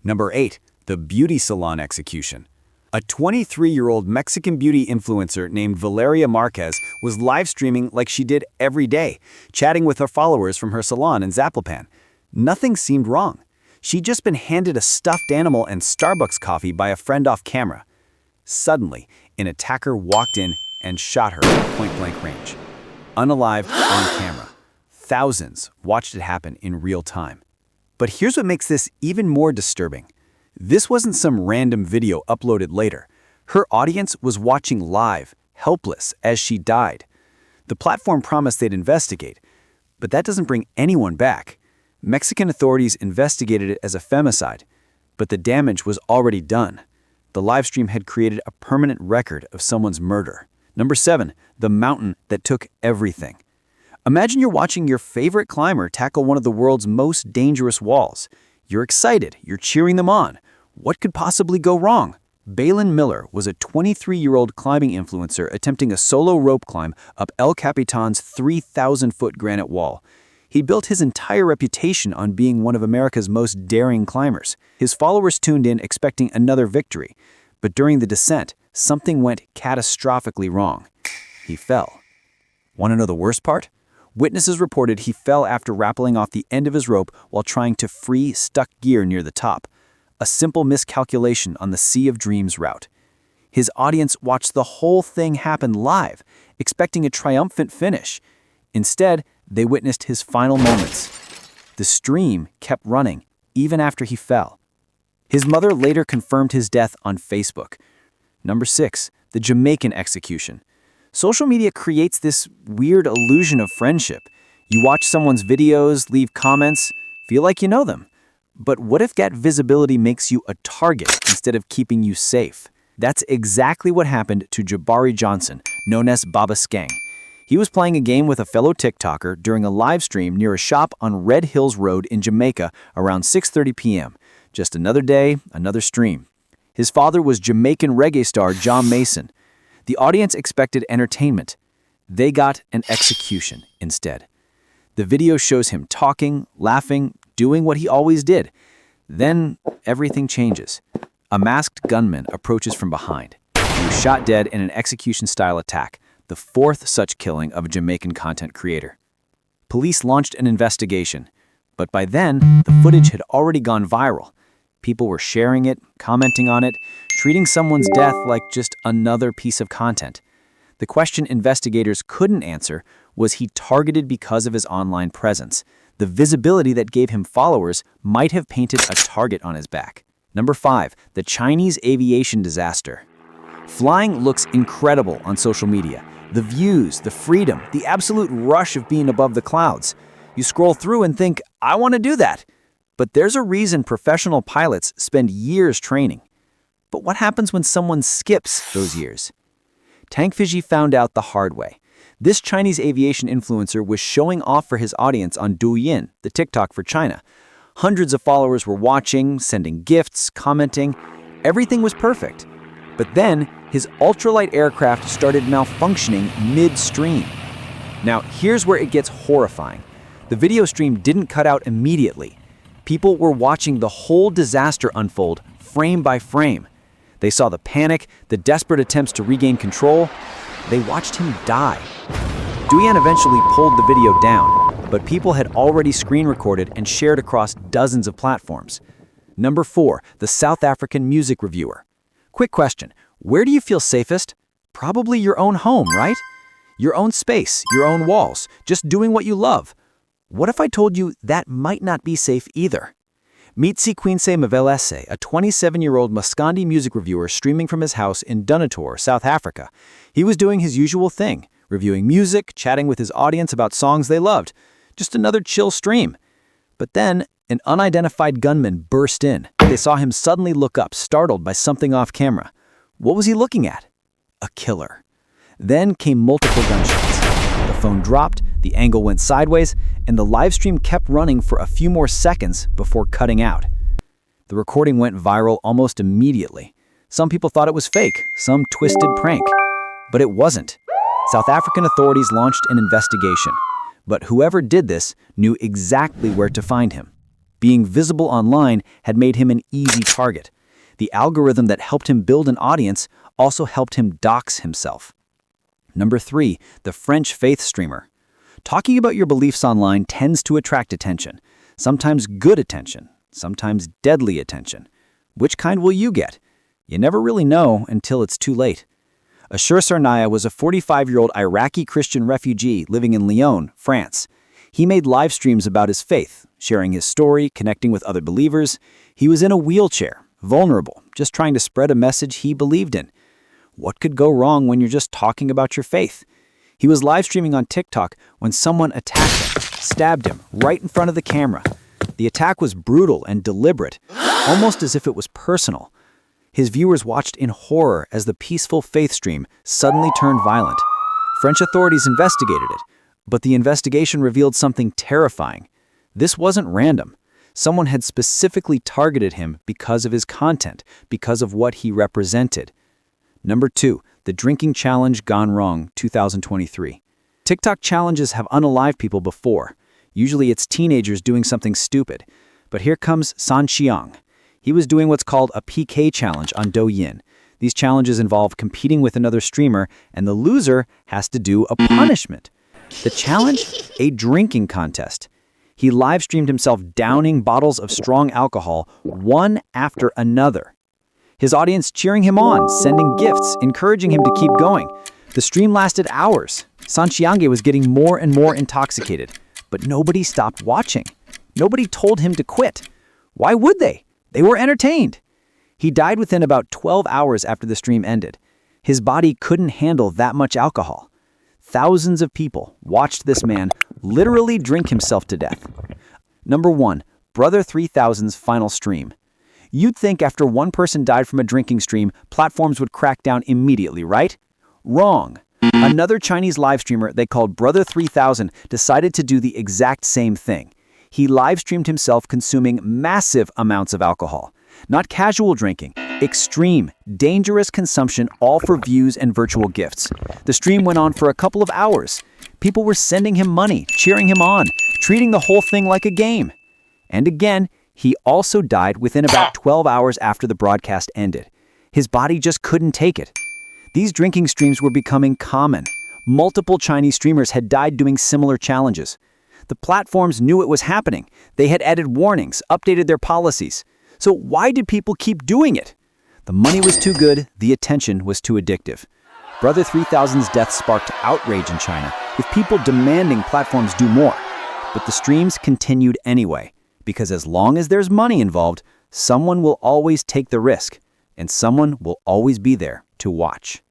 Number 8. The Beauty Salon Execution. A 23-year-old Mexican beauty influencer named Valeria Marquez was live streaming like she did every day, chatting with her followers from her salon in Zapopan. Nothing seemed wrong. She'd just been handed a stuffed animal and Starbucks coffee by a friend off camera. Suddenly, an attacker walked in and shot her at point-blank range. Unalive, on camera. Thousands watched it happen in real time. But here's what makes this even more disturbing. This wasn't some random video uploaded later. Her audience was watching live, helpless, as she died. The platform promised they'd investigate, but that doesn't bring anyone back. Mexican authorities investigated it as a femicide, but the damage was already done. The livestream had created a permanent record of someone's murder. Number 7, the mountain that took everything. Imagine you're watching your favorite climber tackle one of the world's most dangerous walls. You're excited, you're cheering them on. What could possibly go wrong? Balin Miller was a 23-year-old climbing influencer attempting a solo rope climb up El Capitan's 3,000-foot granite wall. He built his entire reputation on being one of America's most daring climbers. His followers tuned in expecting another victory, but during the descent, something went catastrophically wrong. He fell. Want to know the worst part? Witnesses reported he fell after rappelling off the end of his rope while trying to free stuck gear near the top. A simple miscalculation on the Sea of Dreams route. His audience watched the whole thing happen live, expecting a triumphant finish. Instead, they witnessed his final moments. The stream kept running, even after he fell. His mother later confirmed his death on Facebook. Number 6, the Jamaican Execution. Social media creates this weird illusion of friendship. You watch someone's videos, leave comments, feel like you know them. But what if that visibility makes you a target instead of keeping you safe? That's exactly what happened to Jabari Johnson, known as Baba Skeng. He was playing a game with a fellow TikToker during a live stream near a shop on Red Hills Road in Jamaica around 6:30 p.m. Just another day, another stream. His father was Jamaican reggae star John Mason. The audience expected entertainment. They got an execution instead. The video shows him talking, laughing, doing what he always did. Then everything changes. A masked gunman approaches from behind. He was shot dead in an execution-style attack, the 4th such killing of a Jamaican content creator. Police launched an investigation, but by then, the footage had already gone viral. People were sharing it, commenting on it, treating someone's death like just another piece of content. The question investigators couldn't answer was he targeted because of his online presence. The visibility that gave him followers might have painted a target on his back. Number 5, the Chinese aviation disaster. Flying looks incredible on social media. The views, the freedom, the absolute rush of being above the clouds. You scroll through and think, I want to do that. But there's a reason professional pilots spend years training. But what happens when someone skips those years? Tank Fiji found out the hard way. This Chinese aviation influencer was showing off for his audience on Douyin, the TikTok for China. Hundreds of followers were watching, sending gifts, commenting. Everything was perfect. But then, his ultralight aircraft started malfunctioning midstream. Now, here's where it gets horrifying. The video stream didn't cut out immediately. People were watching the whole disaster unfold, frame by frame. They saw the panic, the desperate attempts to regain control. They watched him die. Douyin eventually pulled the video down, but people had already screen recorded and shared across dozens of platforms. Number 4, the South African music reviewer. Quick question, where do you feel safest? Probably your own home, right? Your own space, your own walls, just doing what you love. What if I told you that might not be safe either? Meet Sikwinse Mavelese, a 27-year-old Maskandi music reviewer streaming from his house in Dunator, South Africa. He was doing his usual thing, reviewing music, chatting with his audience about songs they loved. Just another chill stream. But then, an unidentified gunman burst in. They saw him suddenly look up, startled by something off camera. What was he looking at? A killer. Then came multiple gunshots. The phone dropped, the angle went sideways, and the live stream kept running for a few more seconds before cutting out. The recording went viral almost immediately. Some people thought it was fake, some twisted prank. But it wasn't. South African authorities launched an investigation. But whoever did this knew exactly where to find him. Being visible online had made him an easy target. The algorithm that helped him build an audience also helped him dox himself. Number 3, the French faith streamer. Talking about your beliefs online tends to attract attention. Sometimes good attention, sometimes deadly attention. Which kind will you get? You never really know until it's too late. Ashur Sarnaya was a 45-year-old Iraqi Christian refugee living in Lyon, France. He made live streams about his faith, sharing his story, connecting with other believers. He was in a wheelchair, vulnerable, just trying to spread a message he believed in. What could go wrong when you're just talking about your faith? He was live streaming on TikTok when someone attacked him, stabbed him right in front of the camera. The attack was brutal and deliberate, almost as if it was personal. His viewers watched in horror as the peaceful faith stream suddenly turned violent. French authorities investigated it, but the investigation revealed something terrifying. This wasn't random. Someone had specifically targeted him because of his content, because of what he represented. Number 2, the drinking challenge gone wrong, 2023. TikTok challenges have unalived people before. Usually it's teenagers doing something stupid. But here comes San Xiang. He was doing what's called a PK challenge on Douyin. These challenges involve competing with another streamer, and the loser has to do a punishment. The challenge? A drinking contest. He live-streamed himself downing bottles of strong alcohol, one after another. His audience cheering him on, sending gifts, encouraging him to keep going. The stream lasted hours. San Xiang was getting more and more intoxicated, but nobody stopped watching. Nobody told him to quit. Why would they? They were entertained. He died within about 12 hours after the stream ended. His body couldn't handle that much alcohol. Thousands of people watched this man literally drink himself to death. Number 1, Brother 3000's final stream. You'd think after one person died from a drinking stream, platforms would crack down immediately, right? Wrong. Another Chinese live streamer they called Brother 3000 decided to do the exact same thing. He live-streamed himself consuming massive amounts of alcohol. Not casual drinking, extreme, dangerous consumption, all for views and virtual gifts. The stream went on for a couple of hours. People were sending him money, cheering him on, treating the whole thing like a game. And again, he also died within about 12 hours after the broadcast ended. His body just couldn't take it. These drinking streams were becoming common. Multiple Chinese streamers had died doing similar challenges. The platforms knew it was happening. They had added warnings, updated their policies. So why did people keep doing it? The money was too good, the attention was too addictive. Brother 3000's death sparked outrage in China, with people demanding platforms do more. But the streams continued anyway, because as long as there's money involved, someone will always take the risk, and someone will always be there to watch.